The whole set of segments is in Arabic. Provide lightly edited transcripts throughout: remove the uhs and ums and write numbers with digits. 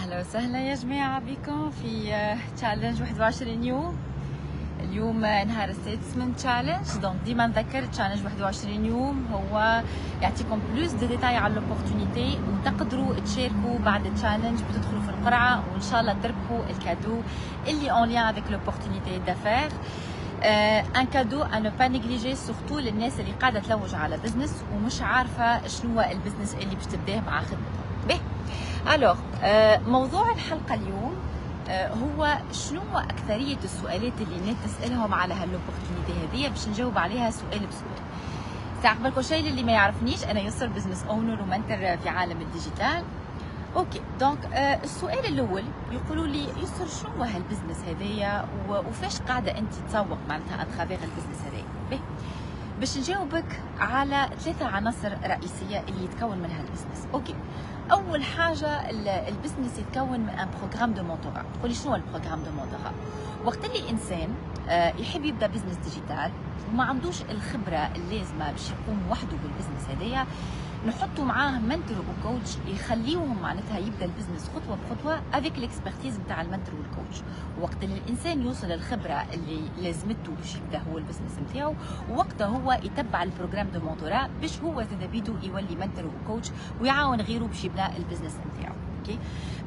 اهلا وسهلا يا جماعه بكم في تشالنج 21 يوم. اليوم نهار السادس من تشالنج، دونك ديما نذكر تشالنج 21 يوم هو يعطيكم بلوس دو ديتاي على لوبورتونيتي، وتقدروا تشاركوا بعد التشالنج، بتدخلوا في القرعه وان شاء الله تربحوا الكادو اللي اون ليان افيك لوبورتونيتي دافير. ان كادو ا نو با نيجليجي، سورتو للناس اللي قاعده تلوج على بزنس ومش عارفه شنو هو البزنس اللي باش تبداه مع خدمتهم. به الوغ موضوع الحلقه اليوم هو شنو هو اكثريه السؤالات اللي الناس تسالهم على هالوبورتونيتي هذه، باش نجاوب عليها سؤال بسؤال. قبل كل شيء اللي ما يعرفنيش، انا يسر بزنس اونر ومنتر في عالم الديجيتال. اوكي دونك السؤال الاول يقولوا لي يسر شنو هو هالبزنس هذايا وفاش قاعده انت تسوق معناتها اترافيغ البزنس هذايا. باش نجاوبك على 3 عناصر رئيسيه اللي يتكون من هالبزنس. اوكي، اول حاجه البزنس يتكون من ان بروغرام دو مونتورا. تقولي شنو هو البروغرام دو مونتورا؟ وقت اللي انسان يحب يبدا بزنس ديجيتال وما عندوش الخبره اللازمه باش يقوم وحده بالبزنس هذايا، نحطوا معاه منتور وكوتش يخليوهم معناتها يبدا البزنس خطوه بخطوه افيك ليكسبرتيز نتاع المنتور والكوتش. وقت اللي الانسان يوصل الخبره اللي لازمته باش يبدا هو البزنس نتاعو، وقتها هو يتبع البروجرام دو مونتورا باش هو زاد بيدو يولي منتور وكوتش ويعاون غيره باش يبنى البزنس نتاعو. اوكي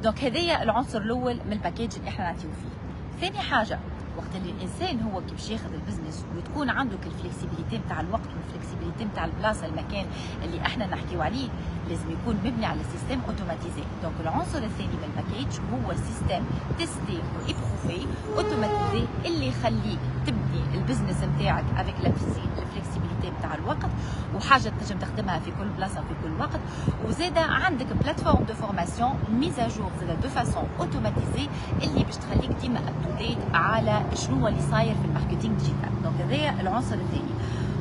دونك هذايا العنصر الاول من الباكيج اللي احنا نعطيو فيه. ثاني حاجه، وقت اللي الانسان هو كي باش ياخذ البزنس وتكون عنده الفلكسيبيليتي نتاع الوقت والفلكسيبيليتي نتاع البلاصه المكان اللي احنا نحكيو عليه، لازم يكون مبني على سيستم اوتوماتيزي. دونك العنصر الثاني من الباكيج هو سيستم تيستي وابروفي اوتوماتيزي اللي يخليك تبني البزنس نتاعك افيك الفلكسيبيليتي نتاع الوقت، وحاجه تنجم تخدمها في كل بلاصه في كل وقت. وزاده عندك بلاتفورم دو فورماسيون ميزا جور زاده دو فاسون اوتوماتيزي اللي باش تخليك ديما اب تو ديت على شنو هو اللي صاير في الماركتينغ ديجيتال. دونك هذايا العنصر الثاني.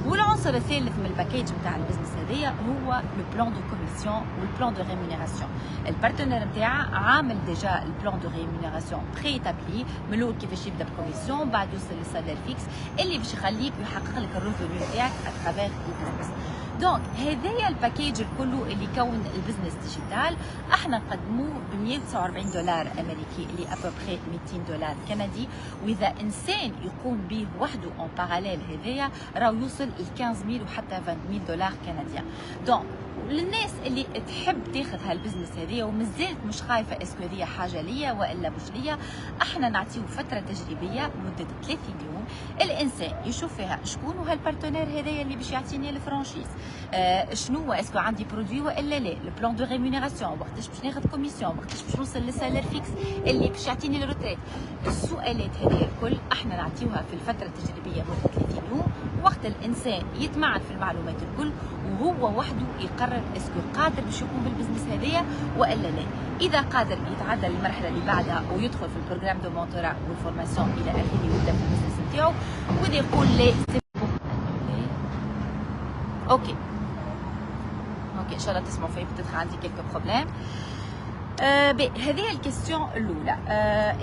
والعنصر الثالث من الباكيج نتاع البزنس هذايا هو لو بلان دو كوميسيون والبلان دو ريمونيراسيون. البارتنير نتاعها عامل ديجا البلان دو ريمونيراسيون بري تابلي من الاول كيفاش يبدا بكوميسيون، بعد يوصل للسالير فيكس اللي باش يخليك يحقق لك الريفوني نتاعك اترافيغ البزنس. دونك هذايا الباكيج الكله اللي يكون البزنس ديجيتال احنا نقدموه ب $149 امريكي اللي ابوبخي $200 كندي، واذا انسان يقوم به وحده اون باراليل هذايا راهو يوصل ل $15,000 وحتى $20,000 كنديان. دونك للناس اللي تحب تاخذ هالبزنس هذيا ومازالت مش خايفه اسكو هذيا حاجه ليا والا مش ليا، احنا نعطيو فتره تجريبيه مده 30 يوم الانسان يشوف فيها شكون هو هالبارتنير هذايا اللي باش يعطيني الفرانشيز، شنو هو اسكو عندي برودوي والا لا، البلان دو ريمونيراسيون، وقتاش باش ناخذ كوميسيون، وقتاش باش نوصل للسالير فيكس اللي باش يعطيني الروتريت. السؤالات هذه الكل احنا نعطيوها في الفتره التجريبيه مده 30 يوم، وقت الانسان يتمعن في المعلومات الكل وهو وحده يقرر اسكو قادر باش يقوم بالبزنس هذايا والا لا. اذا قادر يتعدى المرحله اللي بعدها ويدخل في البروجرام دو مونتورا والفورماسيون الى اخره ويبدا في البزنس نتاعو، واذا يقول لا اوكي ان شاء الله تسمعوا فيا، بتدخل عندي كيلكو بروبليم. هذه الكيستيون الاولى.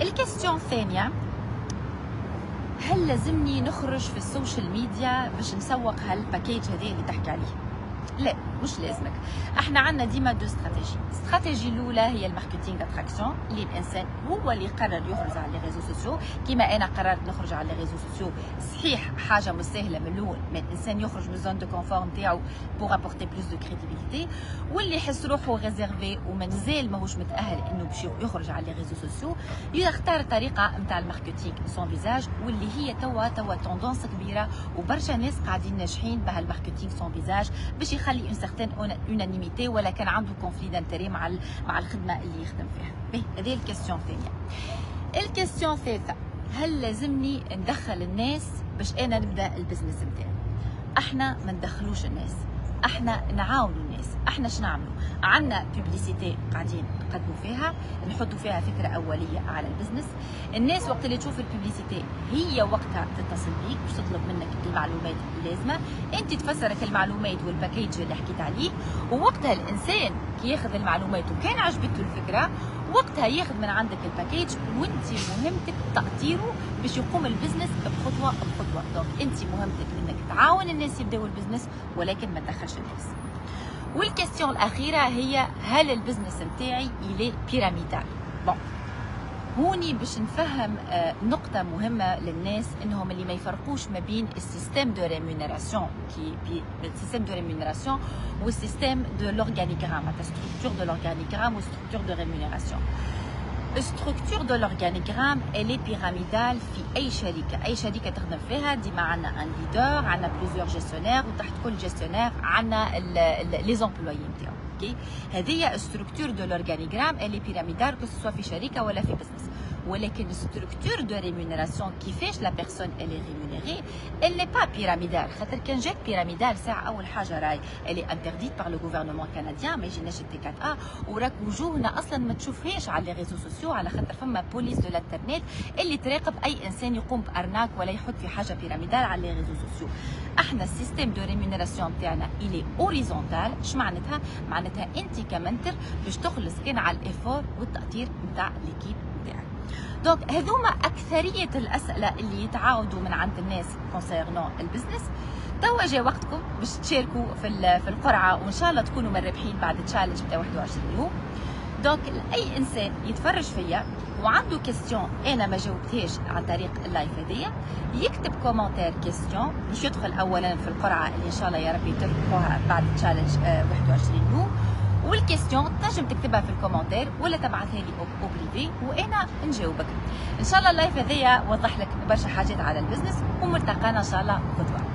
الكيستيون الثانيه، هل لازمني نخرج في السوشيال ميديا باش نسوق هالباكيج هذه اللي تحكي عليه؟ لا مش لازمك. احنا عندنا ديما دو استراتيجي. الاستراتيجي الاولى هي الماركتينغ اتراكسيون، اللي الانسان هو اللي يقرر يخرج على لي ريزو سوسيو. كيما انا قررت نخرج على لي ريزو سوسيو، صحيح حاجه مش سهله من الاول، ما الانسان يخرج من زون دو كونفور نتاعو بور ابورتي بلوس دو كريديبيليتي، واللي يحس روحه ريزيرفي ومازال ماهوش متاهل انه باش يخرج على لي ريزو سوسيو، يختار الطريقه نتاع الماركتينغ سون فيزاج، واللي هي توا توندونس كبيره وبرشا ناس قاعدين ناجحين بهالماركتينغ سون فيزاج باش يخلي اون سيغتين اونانيميتي، ولا كان عنده كونفلي دانتيري مع الخدمه اللي يخدم فيها. هذه الكيستيون الثانيه. الكيستيون الثالثه، هل لازمني ندخل الناس باش انا نبدا البزنس نتاعي؟ احنا ما ندخلوش الناس، احنا نعاونوا الناس. احنا شنو نعملوا؟ عندنا بوبليسيتي قاعدين نقدموا فيها، نحطوا فيها فكره اوليه على البزنس. الناس وقت اللي تشوف البوبليسيتي هي وقتها تتصل بيك باش تطلب منك المعلومات اللازمه، انت تفسرك المعلومات والباكيج اللي حكيت عليه، ووقتها الانسان كي ياخذ المعلومات وكان عجبته الفكره وقتها ياخذ من عندك الباكيج، وانت مهمتك تقديره باش يقوم البزنس بخطوه بخطوه. دونك انت مهمتك انك تعاون الناس يبداوا البزنس ولكن ما تدخلش الناس. والكيستيون الاخيره هي هل البزنس نتاعي الي بيراميدال؟ بون هوني باش نفهم نقطة مهمة للناس انهم اللي ما يفرقوش ما بين السيستم دو ريمونيراسيون السيستم دو ريمونيراسيون والسيستم دو لورغانيغرام، ستركتور دو لورغانيغرام وستركتور دو ريمونيراسيون. الستركتور دو لورغانيغرام اللي بيراميدال في اي شركة تخدم فيها. ديما عندنا ان ليدر، عندنا بليزيور جيستيونير، وتحت كل جيستيونير عندنا لي زومبلويي نتاعو. هذه ستركتور دو لورغانيغرام اللي بيراميدال كو سوا في شركة ولا في بزنس. ولكن ستركتور دو ريمونيراسيون كيفاش لا بيرسون اللي ريمونيري اللي با بيراميدال. خاطر كان جات بيراميدال ساعه اول حاجه راي اللي انترديت بار لو غوفرنمون كنديان، ما يجيناش التي 4 ا، وراك وجوهنا اصلا ما تشوفهاش على لي ريزو سوسيو، على خاطر فما بوليس دو الانترنت اللي تراقب اي انسان يقوم بارناك ولا يحط في حاجه بيراميدال على لي ريزو سوسيو. احنا السيستم دو ريمونيراسيون تاعنا الي اوريزونتال. اش معناتها؟ معناتها انت كمنتر باش تخلص كان على الايفور والتاثير نتاع ليكيب نتاعك. دونك هذوما اكثريه الاسئله اللي يتعاودوا من عند الناس كونسيرنون البزنس. توا جا وقتكم باش تشاركوا في القرعه، وان شاء الله تكونوا من الرابحين بعد التشالنج بتاع 21 يوم. دونك اي انسان يتفرج فيا وعنده كيستيون انا ما جاوبتهاش عن طريق اللايف هذيا، يكتب كومنتير كيستيون باش يدخل اولا في القرعه اللي ان شاء الله يا ربي تربحوها بعد التشالنج 21 يوم. والكيستيون تنجم تكتبها في الكومنتير ولا تبعثها لي او بريفي وانا نجاوبك. ان شاء الله اللايف هذيا وضح لك برشا حاجات على البزنس، وملتقانا ان شاء الله غدوه.